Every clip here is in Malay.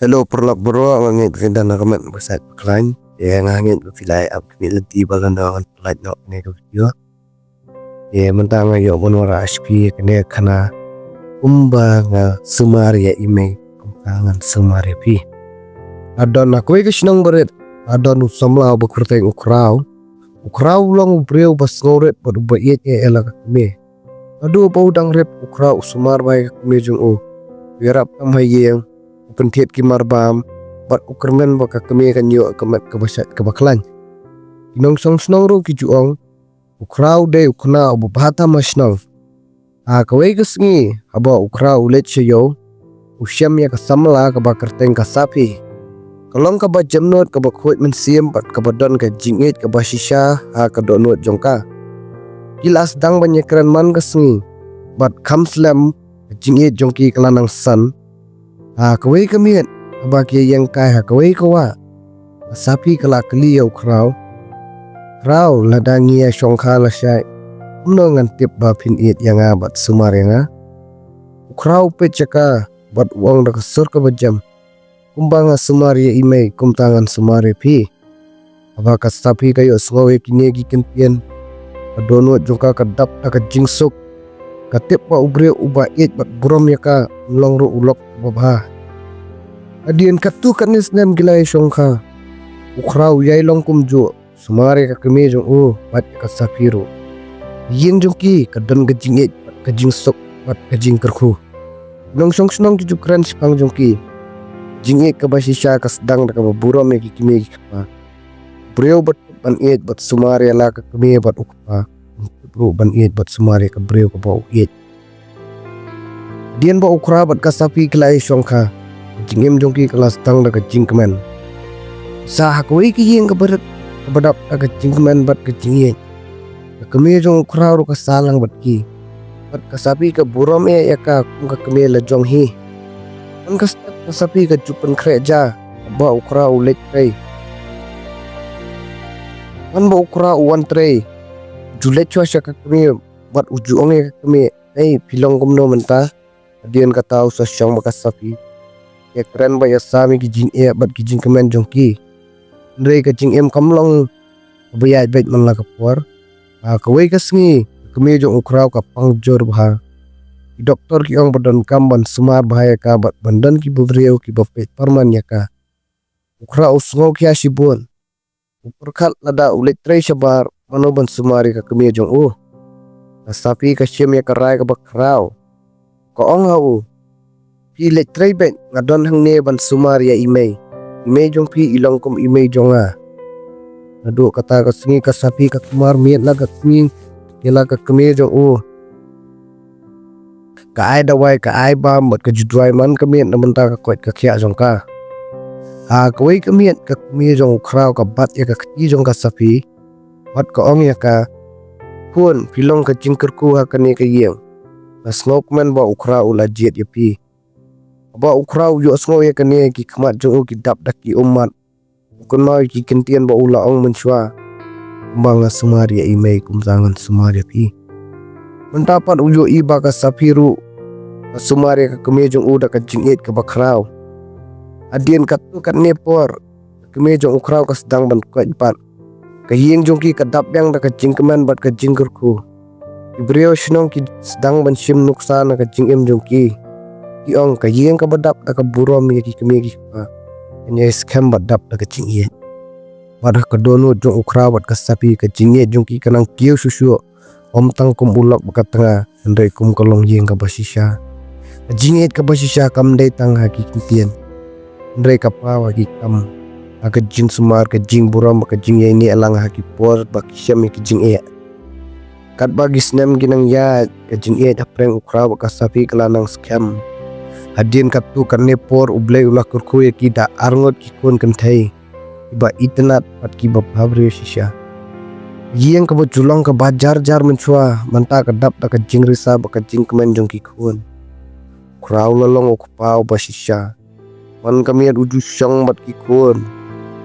Hello perlak bro ngangit kinda nakamat bersat klan ya ngangit filai up ni lenti bagan dengan flight nok ni video ya mentang ayo bonora HP kene kana Kumba nga sumar ya ime kumpangan sumar ya pi adon aku ke senang berit adon samla bekurteng ukraw long breu bas ngoret bad bayet ya ela kami adu pau dang rep ukraw sumar bai kami jung o wirap tam hayeng pentit kimar bam bat ukermen baka kami kan yo kemat kebasat kebaklan inong song snong ro ki juong ukraw de ukna obu bahata masnong kawai kesngi aba ukraw let yo usyam ya kasamla ka bakarteng ka sapi kalong ka ba jamnot ka bakhot men siem bat ka badon ka jingieid ka basisha ka donot jongka kilas dang banyekran man kesngi bat kamslam jingieid jongki kelanang san kawai kamiat abaki yang kai kawai kawa sapi kala keliau kraw ladangi ya syongkha la syai umno ngantip ba phin it yang bat sumar yang kraw pe chaka bat wang da kasur ka bajam kumbanga sumar ya imei kumtangan sumar pi abaka sapi kayo sngowe kini gi kentian adono jongka kadap ka jingsuk katip pa ubre uba it bat burom yaka long ro ulok babha adian katu kanis nem gilai syongkha ukraw yai long kumju sumare ka kemi jong o bat ka sapiro yin jongki kadon ka jingieid bat ka jingsuk bat ka jingkerku nong song snong ju kran spang jongki jingieid ka basisha ka sedang ka burom ya kimi ka breu bat ban it bat sumare la ka kemi bat ukpa bro ban it bat sumare ka breu ka ba it dian ba ukra bat ka sapi klai syongkha jingem jongki kelas tang da ka jingkemen sa hakoi ki yeng ka barat badap ka jingkemen bat ka jingieid ka kemi jong ukra ro ka salang bat ki bat ka sapi ka burom ya ka kum ka kemi la jong hi an ka sapi ka jupan kreja ba ukra ulet trei an ba ukra uwan trei julet chwa sya ka kemi bat ujuong ya ka kemi pilong kumno menta adian ka tau sa syang ba ka sapi ya keren ba ya sami ki jing bat ki jing kemen jongki ndrei ka jing kamlong bayat bet man la ka por kawai ka sngi kemi jong ukraw ka pangjor bha doktor ki ong badon kamban sumar bahaya ka bat bandan ki budreu ki bapet parman ya ka ukraw sngo ki asibon uperkhat lada ulet trei sabar manoban sumari ka kemi jong sapi ka syem ya karai ka bakraw ko ong hau pi let trei bet ngadon hang ne ban sumar ya imei jong pi ilong kum imei jonga adu kata ka singi ka sapi ka kumar miet la ka kmi kela ka kmi jong ka ai dawai ka ai ba mot ka judrai man ka miet namun ta ka kwet ka khia jong ka kawai ka miet ka kmi jong kraw ka bat ya ka khti jong ka sapi bat ka ong ya ka hun pilong ka jingker ku ha ka ne ka yeng smoke man ba ukra ula jet ya pi ba ukraw yo sngo ya kane ki khmat jong ki dap dak ki umat kun mai ki kentian ba ula ong menchwa banga sumar ya imei kumzangan sumar ya pi mentapat ujo i ba ka sapiru sumar ya ka kemi jong uda ka jingieid ka bakraw adien katu kat nepor kemi jong ukraw ka sedang ban kwat pat ka yeng jong ki ka dap yang da ka jingkeman bat ka jingkerku ibreo shnong ki sedang ban sim nuksan ka jingem jong ki ong ka yeng ka badap da ka burom ya ki kemi ki pa nya scam badap da ka jingieid wadah ka dono jong ukra bat ka sapi ka jingieid jong ki kanang kiu susu om tang kum ulok baka tanga ndai kum kalong yeng ka basisha jingieid ka basisha kam dai tang ha ki kintien ndai ka pa wa ki kam ka jing sumar ka jing burom ka jing ye ni alang ha ki por ba ki syam ki jingieid kat bagi snem ginang ya ka jingieid apreng ukra ba ka sapi kelanang scam hadin katu karne por ublai ulah kurku ya ki da arngot ki kun kentai iba itnat pat ki ba bhabre shisha yeng ka julong ka bajar jar menchua manta ka dap da ka jingrisa ba ka jingkemen jong ki kun kraw lolong ok pau ba shisha man kami uju syang bat ki kun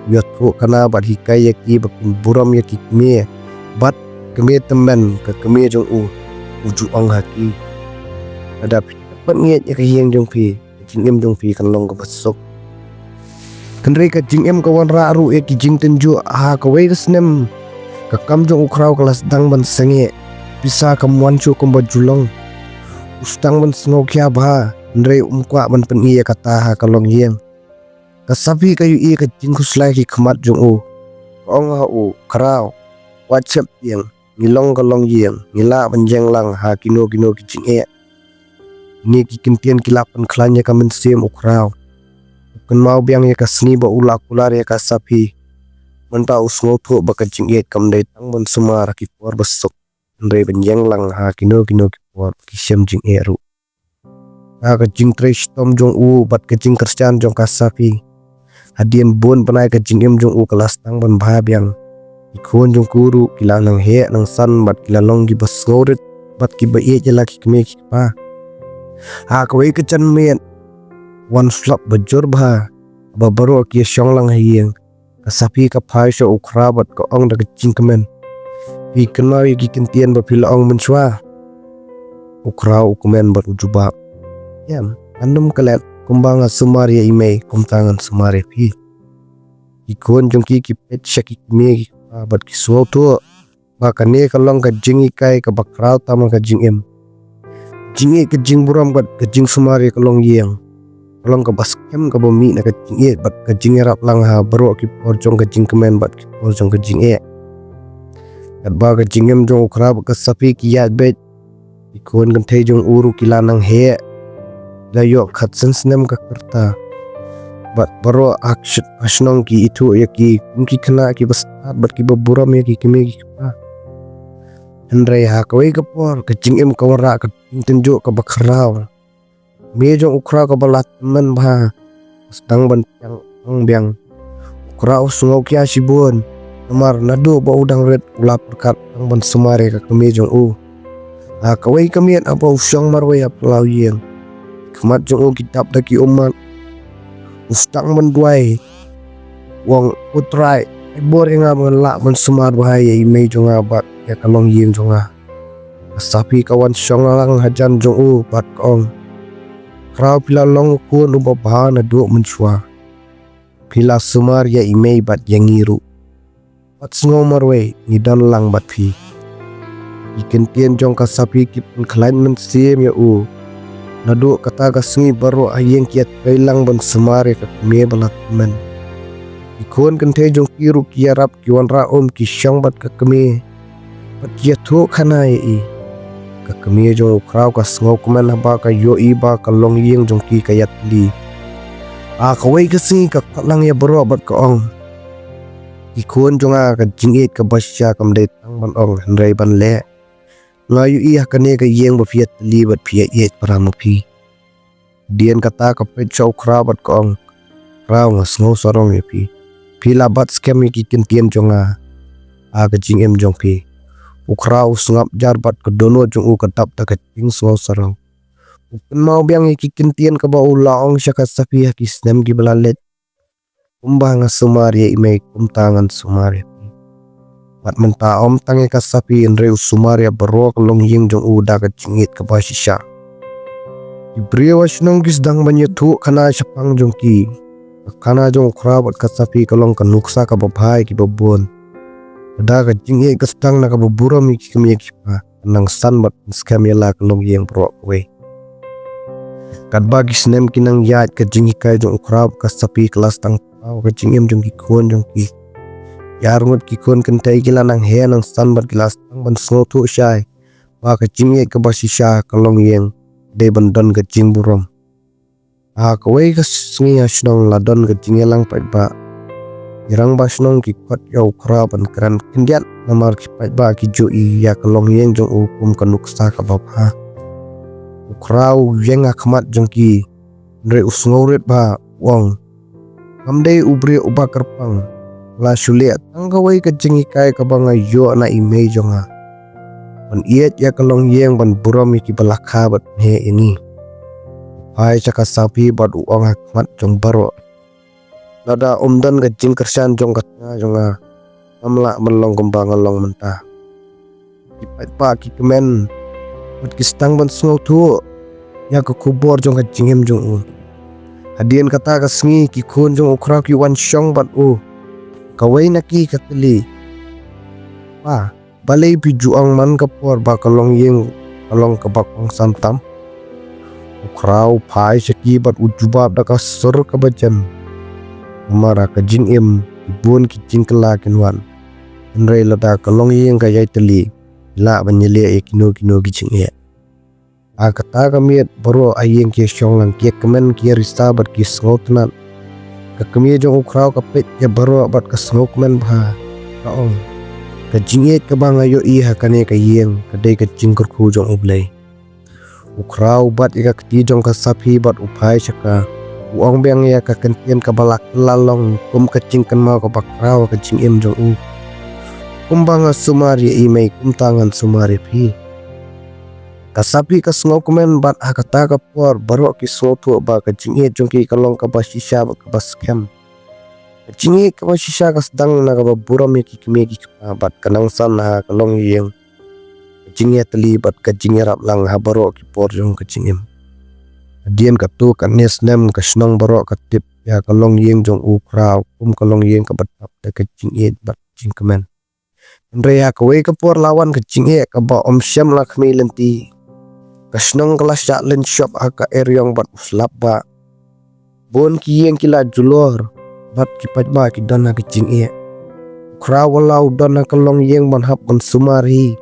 ya tro kana bat hikai ya ki ba buram ya ki kmie bat kami teman ka kami jong uju ang haki ada pat ngiet ya ka yeng jong pi jingem jong pi kan long ka basok Kendri ka jingem kawan ra ru ki jing tenju ka wei snem ka kam jong ukraw kelas dang ban senge bisa kamuan chu kumba julong ustang ban sngo kya ba ndre umkwa ban pen iya kata ha kalong yeng ka sapi kayu i ka jing khuslai ki khmat jong u ong ha u khraw whatsapp yeng ngilong kalong yeng ngila ban jeng lang ha kino ki jing ni ki kintian kilapan khlanya ka men sem ukraw kan mau biang ya ka sni ba ula kular ya ka sapi menta usngo tho ba ka Jingieid kam dei tang ban sumar ki por basuk ndre ban jeng lang ha kino ki por ki sem Jingieid ru ka jing tresh tom jong u bat ka jing Christian jong ka sapi hadien bon panai ka jingem jong u kelas tang ban bha biang ikhon jong kuru kila nang he nang san bat kila long gi bas ngoret bat ki ba ye jela ki Kmie ki pa kawai ka chan men one slap bajur bha ba baro ki shong lang hieng ka sapi ka phai sho ukhra bat ko ong da ka jing kamen pi kanai ki kintian ba phila ong men chwa ukhra ukumen bat ujuba yam andum kalet kumbanga sumar ya ime kumtangan sumar ya pi ikon jong ki pet shaki Kmie ki bat ki so to ba ka ne ka long ka jingi kai ka bakraw tam ka jingem jingi ka jing buram bat ka jing sumar ya ka long yeng long ka baskem ka bomi na ka Jingieid bat ka jingerap lang ha baro ki por jong ka jing kemen bat ki por jong ka Jingieid kat ba ka jingem jong ukhra ka sapi ki yat bet ikon kan thei jong uru ki lanang he la yo khat sensnem ka kerta bat baro akshit asnong ki itu ya ki kumki khna ki bas bat ki baburam ya ki Kmie ki pa Andre ha kawai ka por ka jingem ka wara ka tenjo ka bakhraw me jong ukhra ka balat man bha stang ban yang biang ukhra usngau kya sibun namar nado ba udang red ula perkat tang ban sumare ka Kmie jong u kawai kamian apa usang marway aplau yeng khmat jong u kitab da ki umat ustang man duai wong putrai bor nga ban la ban sumar bahaya ime jong bat ya kalong yeng jong sapi kawan syong lang hajan jong u bat kong Khraw pila long kun uba bahana do menchwa pila sumar ya ime bat yangiru bat sngo marwe ni dan lang bat phi iken tien jong ka sapi ki pun khlain men sim ya u nadu kata ka sngi baro ayeng kiat kailang ban sumar ya ka Kmie balat men ikon kan the jong kiru kiarap ki wanra ki syang bat ka Kmie bat ya tho khana i ka Kmie jong ukhraw ka sngo kumen ba ka yo i ba ka long yeng jong ki kayat li kawai ka singi ka lang ya baro bat ka ong ikon jong ka Jingieid ka basya kam dei tang ban ong ndrei ban le ngayu i kane ka yeng ba fiat li bat fiat yet parang phi dien kata ka pet chow khra bat ka ong raw nga sngo sorong ya phi la bat scam ki kintian jong ka jingem jong phi ukhra usngap jar bat ka dono jong u ka tap ta ka ting sngo sorong upen mau biang ki kintian ka ba ulaong sya ka sapi ki snem ki balalet Kumba nga sumar ya ime kumtangan sumar ya bat menta om tange ka sapi andre sumar ya baro ka long yeng jong u da ka Jingieid ka ba shisha ibriwa shnong kis dang banye thu khana sapang jong ki khana jong ukhra bat ka sapi ka long ka nuksa ka ba bhai ki babon da ka Jingieid ka stang na ka buburam ki Kmie ki pa nang san bat scam ya la ka long yeng pro we kat ba ki snem ki nang yat ka jingi kai jong ukhra ka sapi kelas tang ka jingem jong ki khon jong ki yar ngot ki khon kan tai ki lanang he nang san bat kelas tang ban sngo thu shai ba ka Jingieid ka ba shisha ka long yeng de ban don ka jing buram kawai ka sngi asnong la don ka jingelang pat ba irang ba snong ki kwat ya ukhra ban kran kindiat namar ki pat ba ki jo i ya ka long yeng jong u kum ka nuksa ka ba pha ukhra yeng khmat jong ki ndre usngauret ba wong kamdei ubre uba kerpang la shule tang kawai ka jingi kai ka banga yo na ime jong ban iet ya ka long yeng ban buram ki balakha bat he ini hai chaka sapi bat uang khmat jong baro nada umdan ka jing Christian jong ka jong amla melong kembang long menta ipat pa ki kemen bat ki stang ban sngo thu ya ka kubor jong ka jingem jong u Hadian kata ka sngi ki khun jong ukraw ki wan shong bat u. Kawai na ki katili. Pa, balay pi juang man kapor ba kalong yeng kalong kabak ang santam. Ukraw pai saki bat ujubab da ka sur ka bajan. Mara ka jingim ibun ki jingkala kinwan. Nrai lada kalong yeng ka yai tali. La banyele e kino ki jingye. Kata kami baru ayeng ki shong lang ki kemen ki rista bat ki sngotenat. Ka kami jong ukraw ka pet ya baru bat ka snokmen bha. Kaong. Ka jingieid ka bang ayo iha kane ka yeng kadai ka jingkur khu jong ublay. Ukraw bat ika kti jong ka saphi bat upai shaka. Uong bang ya ka kentien ka balak lalong kum ka jingkan mau ka bakraw ka jingim jong u. Kumba nga sumar ya imay kumtangan sumar ya phi. Kasapi ka sngokumen bat hakata ka por baru ki sotu ba ka jingieid jong ki kalong ka ba shisha ba ka ba scam. Ka jingieid ka ba shisha ka sedang na ka ba buram ya ki kmie ki bat kanang san ha kalong yeng. Ka jingieid tali bat ka jingirap lang ha baru ki por jong ka jingim. Dian ka tu ka nes nem ka snong baru ka tip ya kalong yeng jong ukraw kum kalong yeng ka bat ka jingieid bat jingkemen. Nrea ka wei ka por lawan ka jingieid ka ba om syam la kmie lenti. Kasnong kelas jak len shop aka eryong bat uslap ba. Bon ki yeng kila julor bat ki pajba ki dana ki jingieid. Ukraw walau dana kalong yeng ban hap ban sumari.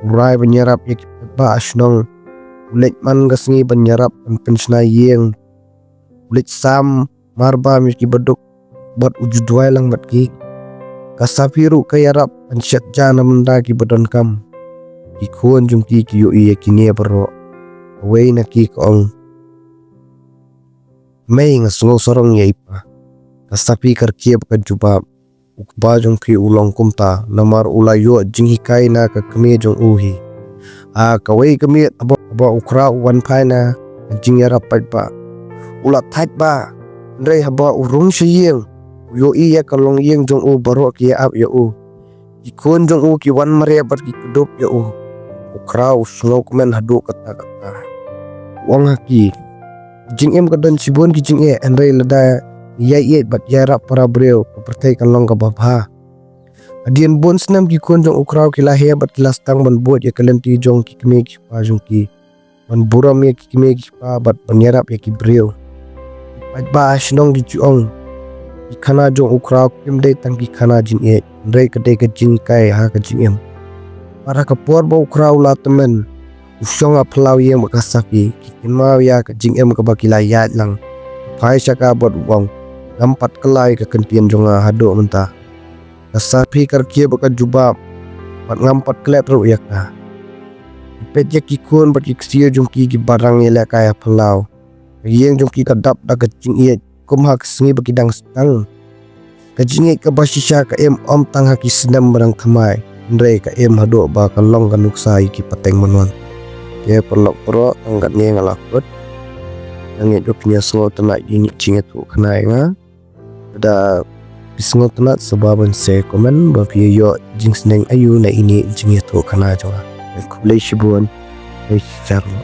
Urai banyarap ya ki pajba asnong. Ulit man kasngi banyarap ban pensna yeng. Ulit sam marba mi ki baduk bat ujudwai lang bat ki. Kasapiru kayarap ansyat jana menda ki badan kam. Ki khun jung ki yoi ya kini baro. Away na ki kaong. May nga sungo sorong ya ipa. Kasapi karkiep ka jubab. Ukba jung ki ulong kumta. Namar ulayo jinghikai na ka kmie jung uhi. Kawai kmie aba ukraw wan pai na. Jingyarap pat ba. Ulat tait ba. Ndray haba urung siyeng. Yoi ya kalong yeng jung u baro ki ya ap ya u. Ki khun jung u ki wan maria bat ki kudup ya u. Ukraw sungo kumen hadu kata-kata. Wang haki jingim kadan sibun ki jingye andai lada yai bat yarap para breu pertai kalong ka babha. Adian bon snam ki khun jong ukraw ki lahia bat kilas tang ban buat ya kalenti jong ki kmie ki pa jong ki ban buram ya ki kmie ki pa bat ban yarap ya ki breu. Bat ba asnong ki juong ki khana jong ukraw kim dai tang ki khana jingye ndai kadai ka jingkai ha ka jingim. Para ka por ba ukraw la temen. Usyong a pelaw yeng makasapi kikin ya ka jingem ka bakila yat lang pai syaka buat uang nampat kelai ka kentien jonga hado menta kasapi karkie baka jubab bat ngampat kelep ru ya ka pet ya kikun bat kiksia jungki ki barang yela kaya pelaw yeng jungki ka dap da ka jingieid kum hak sengi bakidang stang ka jingieid ka basisya ka em om tang haki senam barang Kmie ndre ka em hado ba kalong ka nuksai ki pateng manuan. Ya perlok pro angkat ni ngalakut nangit jo punya so tenak ini cinget tu kena nga ada pisngo tenak sebaban se komen ba pi yo jing sneng ayu na ini cinget tu kena jo ku blai shibun ai charlo